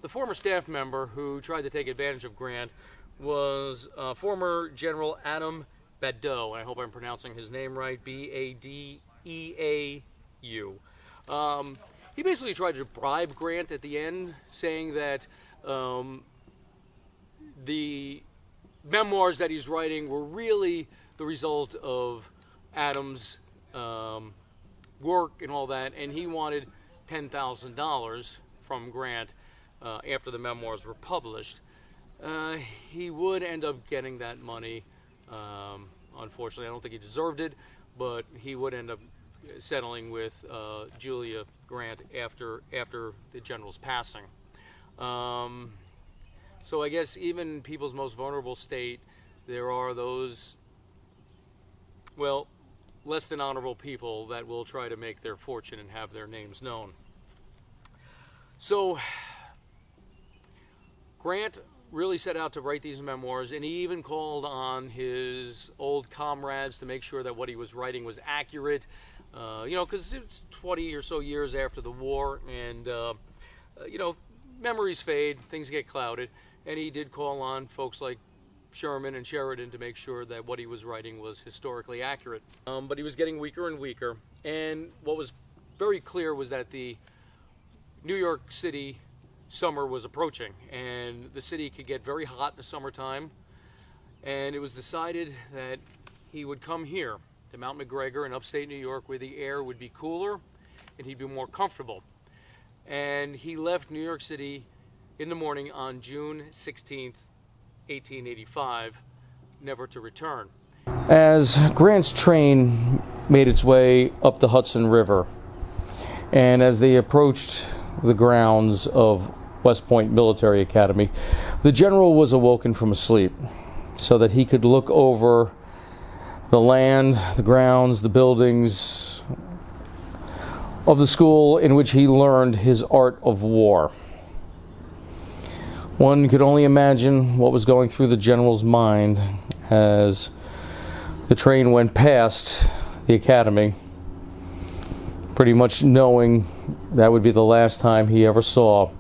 the former staff member who tried to take advantage of Grant was former General Adam Badeau. I hope I'm pronouncing his name right, Badeau. He basically tried to bribe Grant at the end, saying that the memoirs that he's writing were really the result of Adam's work and all that, and he wanted $10,000 from Grant after the memoirs were published. He would end up getting that money. Unfortunately, I don't think he deserved it, but he would end up settling with Julia Grant after the general's passing. So I guess even in people's most vulnerable state, there are those, well, less than honorable people that will try to make their fortune and have their names known. So Grant really set out to write these memoirs, and he even called on his old comrades to make sure that what he was writing was accurate, because it's 20 or so years after the war, and memories fade, things get clouded, and he did call on folks like Sherman and Sheridan to make sure that what he was writing was historically accurate. But he was getting weaker and weaker, and what was very clear was that the New York City summer was approaching, and the city could get very hot in the summertime, and it was decided that he would come here to Mount McGregor in upstate New York, where the air would be cooler and he'd be more comfortable. And he left New York City in the morning on June 16th, 1885, never to return. As Grant's train made its way up the Hudson River, and as they approached the grounds of West Point Military Academy, the general was awoken from a sleep so that he could look over the land, the grounds, the buildings of the school in which he learned his art of war. One could only imagine what was going through the general's mind as the train went past the academy, pretty much knowing that would be the last time he ever saw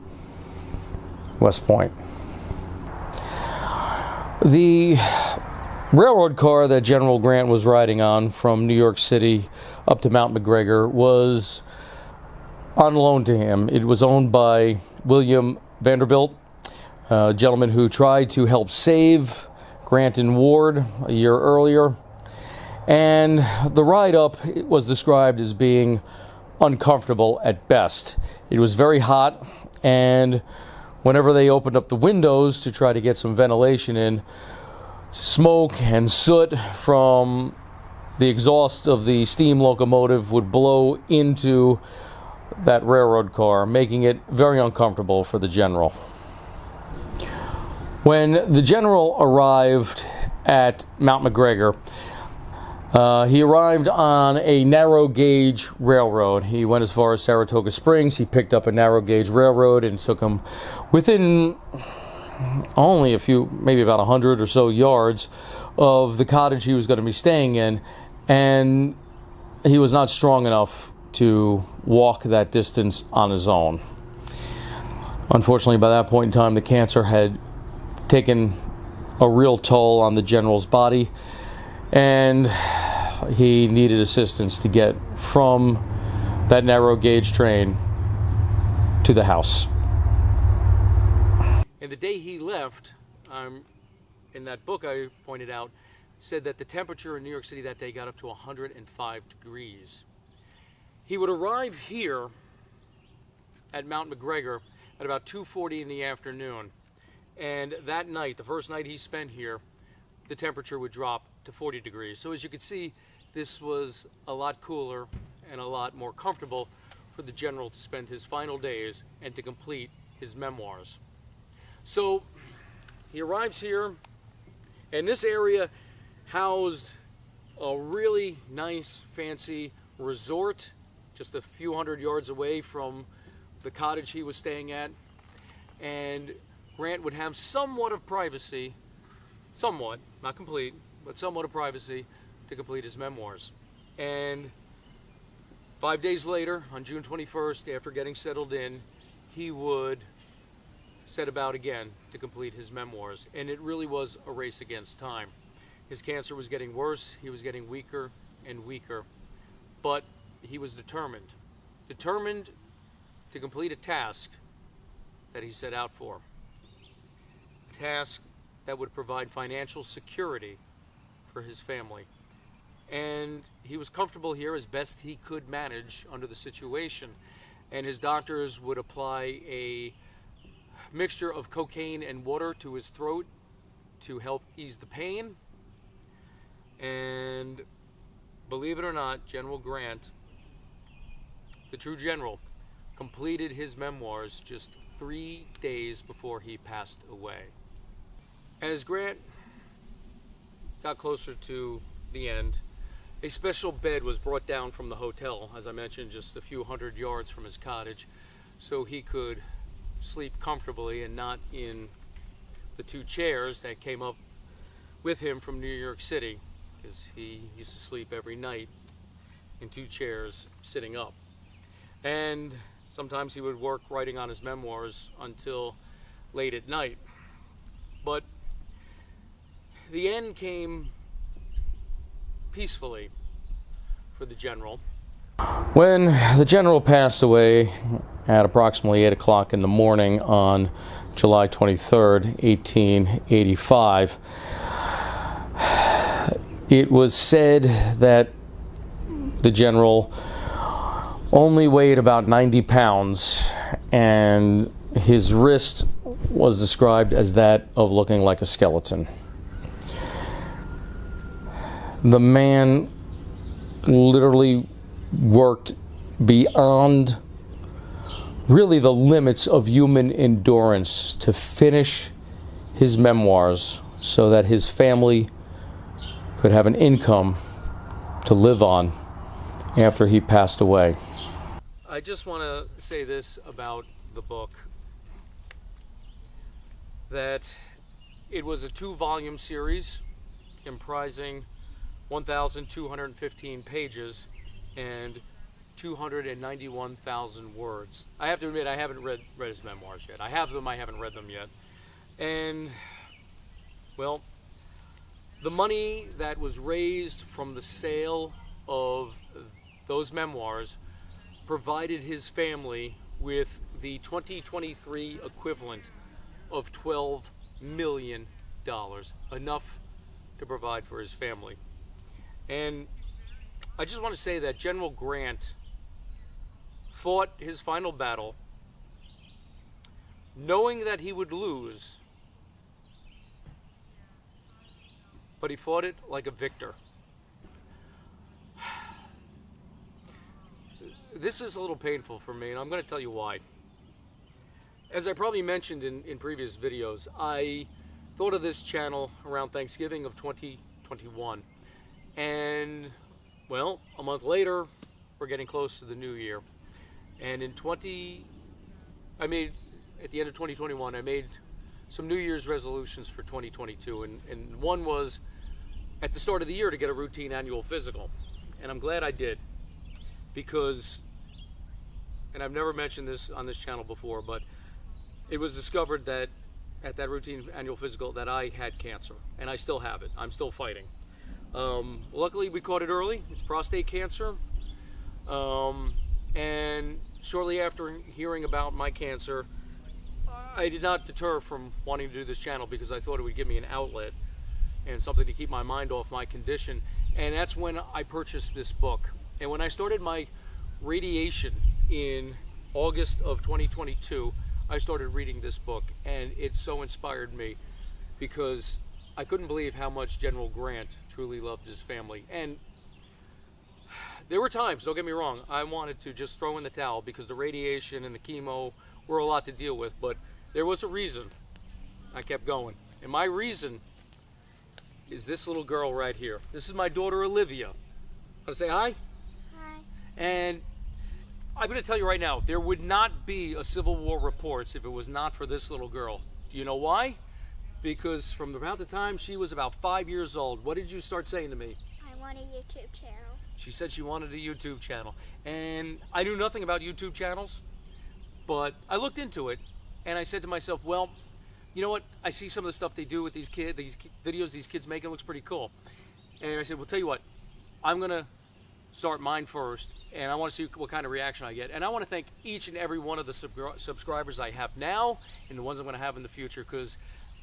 West Point. The railroad car that General Grant was riding on from New York City up to Mount McGregor was on loan to him. It was owned by William Vanderbilt, a gentleman who tried to help save Grant and Ward a year earlier. And the ride up was described as being uncomfortable at best. It was very hot, and whenever they opened up the windows to try to get some ventilation in, smoke and soot from the exhaust of the steam locomotive would blow into that railroad car, making it very uncomfortable for the general. When the general arrived at Mount McGregor, he arrived on a narrow gauge railroad. He went as far as Saratoga Springs. He picked up a narrow gauge railroad and took him within only a few, maybe about 100 or so yards of the cottage he was going to be staying in, and he was not strong enough to walk that distance on his own. Unfortunately, by that point in time, the cancer had taken a real toll on the general's body, and he needed assistance to get from that narrow gauge train to the house. And the day he left, in that book I pointed out, said that the temperature in New York City that day got up to 105 degrees. He would arrive here at Mount McGregor at about 2:40 in the afternoon. And that night, the first night he spent here, the temperature would drop to 40 degrees. So as you can see, this was a lot cooler and a lot more comfortable for the general to spend his final days and to complete his memoirs. So he arrives here, and this area housed a really nice, fancy resort just a few hundred yards away from the cottage he was staying at. And Grant would have somewhat of privacy, somewhat, not complete, but somewhat of privacy to complete his memoirs. And 5 days later, on June 21st, after getting settled in, he would set about again to complete his memoirs, and it really was a race against time. His cancer was getting worse, he was getting weaker and weaker, but he was determined to complete a task that he set out for. A task that would provide financial security for his family. And he was comfortable here as best he could manage under the situation. And his doctors would apply a mixture of cocaine and water to his throat to help ease the pain. And believe it or not, General Grant, the true general, completed his memoirs just 3 days before he passed away. As Grant got closer to the end, a special bed was brought down from the hotel, as I mentioned, just a few hundred yards from his cottage, so he could sleep comfortably and not in the 2 chairs that came up with him from New York City, because he used to sleep every night in 2 chairs sitting up. And sometimes he would work writing on his memoirs until late at night. But the end came peacefully for the general. When the general passed away at approximately 8 o'clock in the morning on July 23rd, 1885, it was said that the general only weighed about 90 pounds, and his wrist was described as that of looking like a skeleton. The man literally worked beyond really the limits of human endurance to finish his memoirs so that his family could have an income to live on after he passed away. I just want to say this about the book, that it was a 2-volume series comprising 1,215 pages and 291,000 words. I have to admit, I haven't read his memoirs yet. I have them, I haven't read them yet. And, well, the money that was raised from the sale of those memoirs provided his family with the 2023 equivalent of $12 million, enough to provide for his family. And I just want to say that General Grant fought his final battle knowing that he would lose, but he fought it like a victor. This is a little painful for me, and I'm going to tell you why. As I probably mentioned in previous videos, I thought of this channel around Thanksgiving of 2021. And, well, a month later, we're getting close to the new year. And at the end of 2021, I made some New Year's resolutions for 2022. And one was, at the start of the year, to get a routine annual physical. And I'm glad I did. Because, and I've never mentioned this on this channel before, but it was discovered that at that routine annual physical that I had cancer. And I still have it. I'm still fighting. Luckily, we caught it early. It's prostate cancer. And shortly after hearing about my cancer, I did not deter from wanting to do this channel because I thought it would give me an outlet and something to keep my mind off my condition. And that's when I purchased this book. And when I started my radiation in August of 2022, I started reading this book, and it so inspired me because I couldn't believe how much General Grant truly loved his family. And there were times, don't get me wrong, I wanted to just throw in the towel because the radiation and the chemo were a lot to deal with, but there was a reason I kept going. And my reason is this little girl right here. This is my daughter, Olivia. Want to say hi? Hi. And I'm going to tell you right now, there would not be a Civil War Reports if it was not for this little girl. Do you know why? Because from about the time she was about 5 years old, what did you start saying to me? I want a YouTube channel. She said she wanted a YouTube channel. And I knew nothing about YouTube channels, but I looked into it. And I said to myself, well, you know what? I see some of the stuff they do with these videos these kids make. It looks pretty cool. And I said, well, tell you what, I'm going to start mine first, and I want to see what kind of reaction I get. And I want to thank each and every one of the subscribers I have now and the ones I'm going to have in the future, because,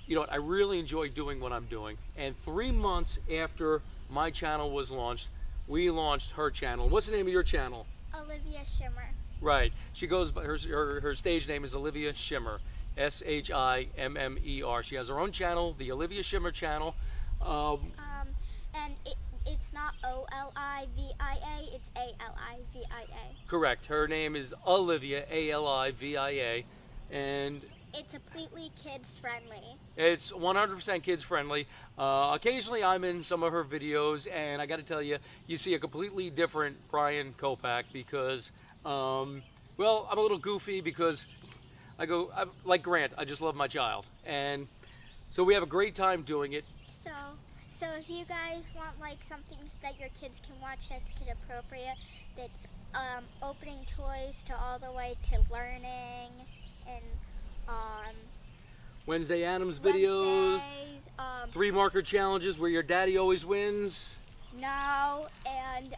you know what, I really enjoy doing what I'm doing. And 3 months after my channel was launched, we launched her channel. What's the name of your channel? Olivia Shimmer. Right. She goes by her stage name is Olivia Shimmer, Shimmer. She has her own channel, the Olivia Shimmer channel. And it's not Olivia, it's Alivia. Correct. Her name is Olivia, Alivia, and it's completely kids friendly. it's 100% kids friendly. Occasionally I'm in some of her videos, and I got to tell you, you see a completely different Brian Kopak because, well, I'm a little goofy because I'm like Grant, I just love my child. And so we have a great time doing it. So if you guys want like something that your kids can watch that's kid appropriate, that's opening toys to all the way to learning and Wednesday Addams videos, Wednesdays, 3 marker challenges where your daddy always wins. No, and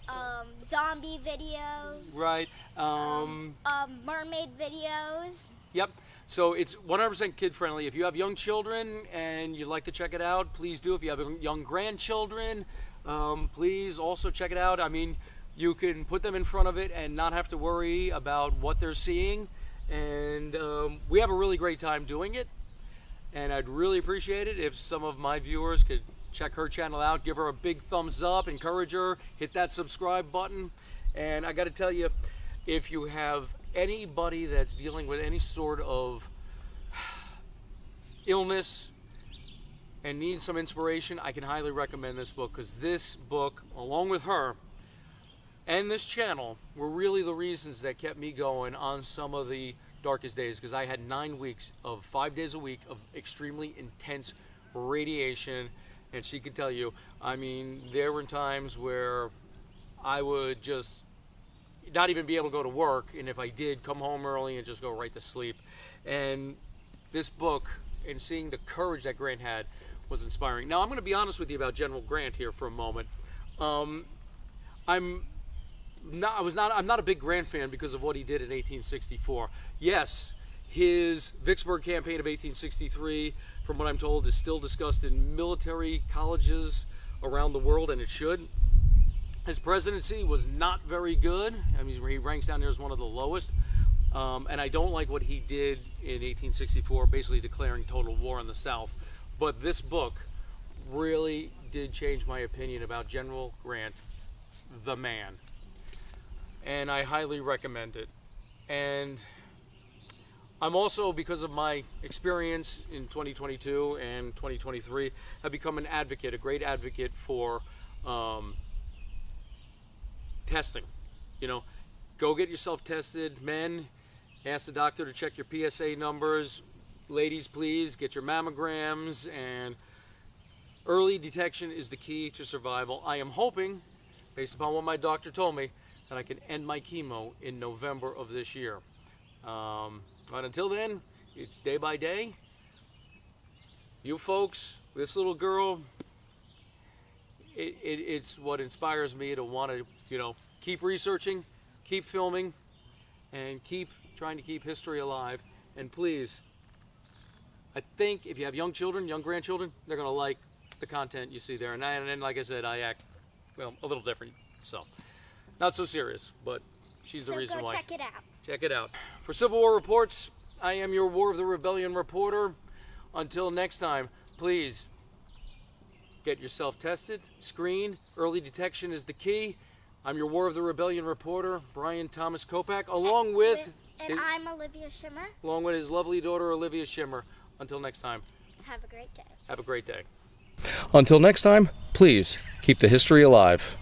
zombie videos. Right. Mermaid videos. Yep. So it's 100% kid friendly. If you have young children and you'd like to check it out, please do. If you have young grandchildren, please also check it out. I mean, you can put them in front of it and not have to worry about what they're seeing. And we have a really great time doing it. And I'd really appreciate it if some of my viewers could check her channel out, give her a big thumbs up, encourage her, hit that subscribe button. And I got to tell you, if you have anybody that's dealing with any sort of illness and needs some inspiration, I can highly recommend this book, because this book, along with her and this channel, were really the reasons that kept me going on some of the darkest days, because I had 9 weeks of 5 days a week of extremely intense radiation. And she could tell you, I mean, there were times where I would just not even be able to go to work, and if I did, come home early and just go right to sleep. And this book, and seeing the courage that Grant had, was inspiring. Now I'm going to be honest with you about General Grant here for a moment. I'm not a big Grant fan because of what he did in 1864. Yes, his Vicksburg campaign of 1863, from what I'm told, is still discussed in military colleges around the world, and it should. His presidency was not very good. I mean, he ranks down there as one of the lowest. And I don't like what he did in 1864, basically declaring total war on the South. But this book really did change my opinion about General Grant, the man. And I highly recommend it. And I'm also, because of my experience in 2022 and 2023, have become an advocate, a great advocate for testing. You know, go get yourself tested. Men, ask the doctor to check your PSA numbers. Ladies, please get your mammograms. And early detection is the key to survival. I am hoping, based upon what my doctor told me, that I can end my chemo in November of this year. But until then, it's day by day. You folks, this little girl, it's what inspires me to want to, you know, keep researching, keep filming, and keep trying to keep history alive. And please, I think if you have young children, young grandchildren, they're going to like the content you see there. And then, like I said, I act, well, a little different. So, not so serious, but she's the reason why. So go check it out. Check it out. For Civil War Reports, I am your War of the Rebellion reporter. Until next time, please get yourself tested, screen. Early detection is the key. I'm your War of the Rebellion reporter, Brian Thomas Kopak, along with I'm Olivia Shimmer. Along with his lovely daughter, Olivia Shimmer. Until next time. Have a great day. Have a great day. Until next time, please keep the history alive.